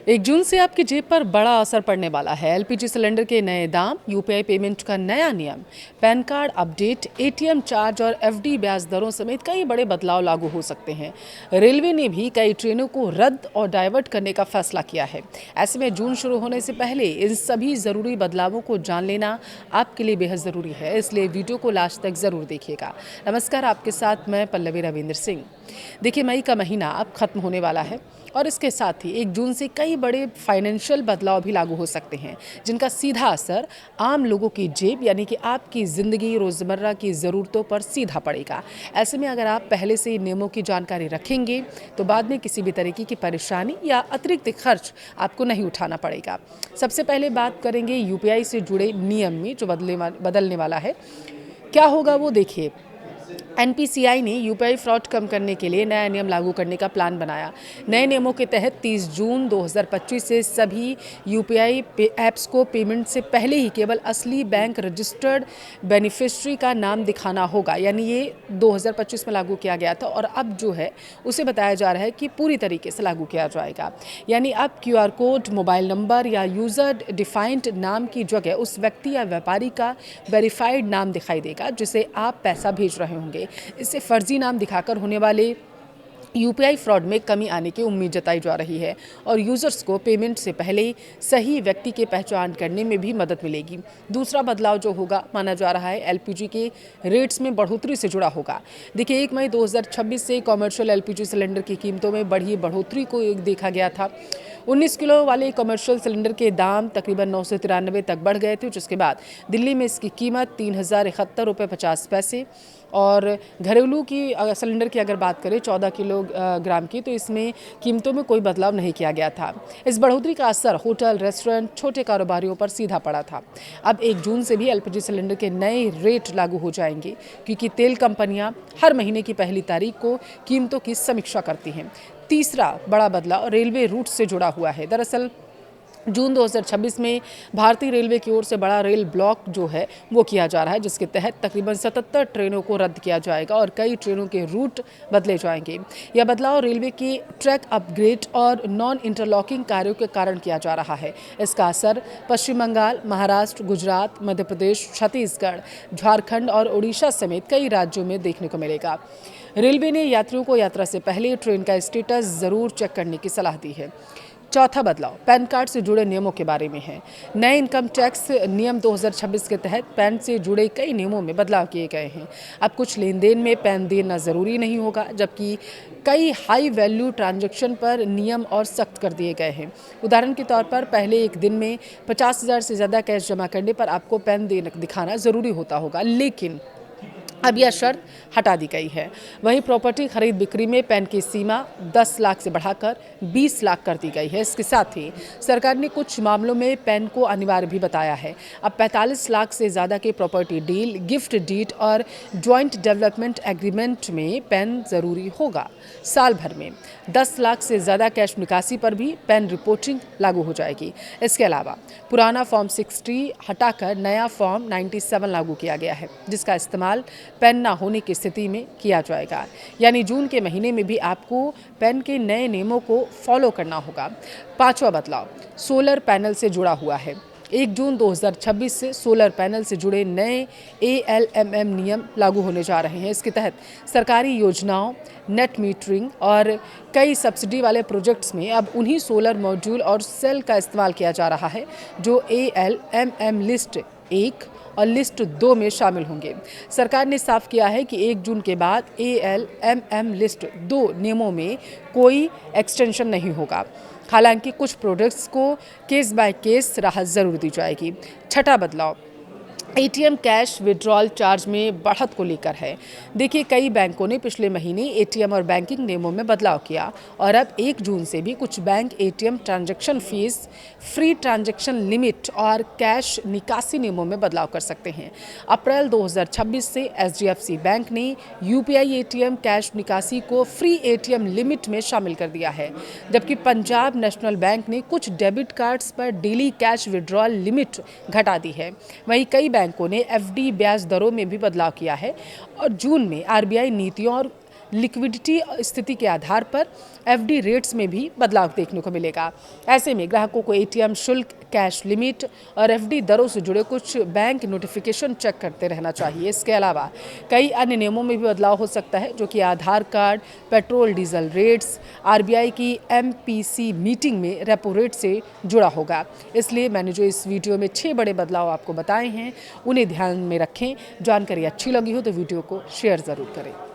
1 जून से आपकी जेब पर बड़ा असर पड़ने वाला है। एलपीजी सिलेंडर के नए दाम, यूपीआई पेमेंट का नया नियम, pan card update, ATM charge और एफडी ब्याज दरों समेत कई बड़े बदलाव लागू हो सकते हैं। रेलवे ने भी कई ट्रेनों को रद्द और डाइवर्ट करने का फैसला किया है। ऐसे में जून शुरू होने से पहले इन सभी ज़रूरी बदलावों को जान लेना आपके लिए बेहद ज़रूरी है, इसलिए वीडियो को लास्ट तक ज़रूर देखिएगा। नमस्कार, आपके साथ मैं पल्लवी रविंद्र सिंह। देखिए, मई का महीना अब खत्म होने वाला है और इसके साथ ही 1 जून से कई बड़े फाइनेंशियल बदलाव भी लागू हो सकते हैं, जिनका सीधा असर आम लोगों की जेब यानी कि आपकी ज़िंदगी, रोज़मर्रा की ज़रूरतों पर सीधा पड़ेगा। ऐसे में अगर आप पहले से नियमों की जानकारी रखेंगे तो बाद में किसी भी तरीके की परेशानी या अतिरिक्त खर्च आपको नहीं उठाना पड़ेगा। सबसे पहले बात करेंगे यूपीआई से जुड़े नियम में जो बदलने वाला है। क्या होगा वो देखिए। एनपीसीआई ने यूपीआई फ्रॉड कम करने के लिए नया नियम लागू करने का प्लान बनाया। नए नियमों के तहत 30 जून 2025 से सभी यूपीआई ऐप्स को पेमेंट से पहले ही केवल असली बैंक रजिस्टर्ड बेनिफिशियरी का नाम दिखाना होगा। यानी ये 2025 में लागू किया गया था और अब जो है उसे बताया जा रहा है कि पूरी तरीके से लागू किया जाएगा। यानी अब क्यूआर कोड, मोबाइल नंबर या यूज़र डिफाइंड नाम की जगह उस व्यक्ति या व्यापारी का वेरीफाइड नाम दिखाई देगा जिसे आप पैसा भेज रहे होंगे। इससे फर्जी नाम दिखाकर होने वाले यूपीआई फ्रॉड में कमी आने की उम्मीद जताई जा रही है और यूजर्स को पेमेंट से पहले सही व्यक्ति की पहचान करने में भी मदद मिलेगी। दूसरा बदलाव जो होगा माना जा रहा है एलपीजी के रेट्स में बढ़ोतरी से जुड़ा होगा। देखिए, 1 मई 2026 से कमर्शियल एलपीजी सिलेंडर की कीमतों में बढ़ोतरी को देखा गया था। 19 किलो वाले कमर्शियल सिलेंडर के दाम तकरीबन 993 तक बढ़ गए थे, जिसके बाद दिल्ली में इसकी कीमत 3071 रुपये 50 पैसे और घरेलू की सिलेंडर की अगर बात करें 14 किलोग्राम की, तो इसमें कीमतों में कोई बदलाव नहीं किया गया था। इस बढ़ोतरी का असर होटल, रेस्टोरेंट, छोटे कारोबारियों पर सीधा पड़ा था। अब 1 जून से भी एलपीजी सिलेंडर के नए रेट लागू हो जाएंगे, क्योंकि तेल कंपनियां हर महीने की पहली तारीख को कीमतों की समीक्षा करती हैं। तीसरा बड़ा बदलाव रेलवे रूट से जुड़ा हुआ है। दरअसल जून 2026 में भारतीय रेलवे की ओर से बड़ा रेल ब्लॉक जो है वो किया जा रहा है, जिसके तहत तकरीबन 77 ट्रेनों को रद्द किया जाएगा और कई ट्रेनों के रूट बदले जाएंगे। यह बदलाव रेलवे की ट्रैक अपग्रेड और नॉन इंटरलॉकिंग कार्यों के कारण किया जा रहा है। इसका असर पश्चिम बंगाल, महाराष्ट्र, गुजरात, मध्य प्रदेश, छत्तीसगढ़, झारखंड और उड़ीसा समेत कई राज्यों में देखने को मिलेगा। रेलवे ने यात्रियों को यात्रा से पहले ट्रेन का स्टेटस जरूर चेक करने की सलाह दी है। चौथा बदलाव पैन कार्ड से जुड़े नियमों के बारे में है। नए इनकम टैक्स नियम 2026 के तहत पैन से जुड़े कई नियमों में बदलाव किए गए हैं। अब कुछ लेन देन में पैन देना ज़रूरी नहीं होगा, जबकि कई हाई वैल्यू ट्रांजैक्शन पर नियम और सख्त कर दिए गए हैं। उदाहरण के तौर पर पहले एक दिन में 50,000 से ज़्यादा कैश जमा करने पर आपको पैन दिखाना ज़रूरी होता होगा, लेकिन अब यह शर्त हटा दी गई है। वहीं प्रॉपर्टी खरीद बिक्री में पैन की सीमा 10 लाख से बढ़ाकर 20 लाख कर दी गई है। इसके साथ ही सरकार ने कुछ मामलों में पैन को अनिवार्य भी बताया है। अब 45 लाख से ज़्यादा के प्रॉपर्टी डील, गिफ्ट डीड और जॉइंट डेवलपमेंट एग्रीमेंट में पैन ज़रूरी होगा। साल भर में 10 लाख से ज़्यादा कैश निकासी पर भी पैन रिपोर्टिंग लागू हो जाएगी। इसके अलावा पुराना फॉर्म 60 हटाकर नया फॉर्म 97 लागू किया गया है, जिसका इस्तेमाल पैन ना होने की स्थिति में किया जाएगा। यानी जून के महीने में भी आपको पैन के नए नियमों को फॉलो करना होगा। पांचवा बदलाव सोलर पैनल से जुड़ा हुआ है। 1 जून 2026 से सोलर पैनल से जुड़े नए ALMM नियम लागू होने जा रहे हैं। इसके तहत सरकारी योजनाओं, नेट मीटरिंग और कई सब्सिडी वाले प्रोजेक्ट्स में अब उन्हीं सोलर मॉड्यूल और सेल का इस्तेमाल किया जा रहा है जो ALMM लिस्ट 1 और लिस्ट 2 में शामिल होंगे। सरकार ने साफ किया है कि 1 जून के बाद ALMM लिस्ट 2 नियमों में कोई एक्सटेंशन नहीं होगा। हालांकि कुछ प्रोडक्ट्स को केस बाय केस राहत जरूर दी जाएगी। छठा बदलाव एटीएम कैश विड्रॉल चार्ज में बढ़त को लेकर है। देखिए, कई बैंकों ने पिछले महीने एटीएम और बैंकिंग नियमों में बदलाव किया और अब 1 जून से भी कुछ bank ATM transaction fees, free transaction limit और कैश निकासी नियमों में बदलाव कर सकते हैं। अप्रैल 2026 से एचडीएफसी बैंक ने यूपीआई एटीएम कैश निकासी को फ्री एटीएम लिमिट में शामिल कर दिया है, जबकि पंजाब नेशनल बैंक ने कुछ डेबिट कार्ड्स पर डेली कैश विड्रॉल लिमिट घटा दी है। वहीं कई बैंकों ने एफडी ब्याज दरों में भी बदलाव किया है और जून में आरबीआई नीतियों और लिक्विडिटी स्थिति के आधार पर एफडी रेट्स में भी बदलाव देखने को मिलेगा। ऐसे में ग्राहकों को एटीएम शुल्क, कैश लिमिट और एफडी दरों से जुड़े कुछ बैंक नोटिफिकेशन चेक करते रहना चाहिए। इसके अलावा कई अन्य नियमों में भी बदलाव हो सकता है, जो कि Aadhaar card, petrol diesel rates, RBI की एमपीसी मीटिंग में रेपो रेट से जुड़ा होगा। इसलिए मैंने जो इस वीडियो में 6 बड़े बदलाव आपको बताए हैं, उन्हें ध्यान में रखें। जानकारी अच्छी लगी हो तो वीडियो को शेयर ज़रूर करें।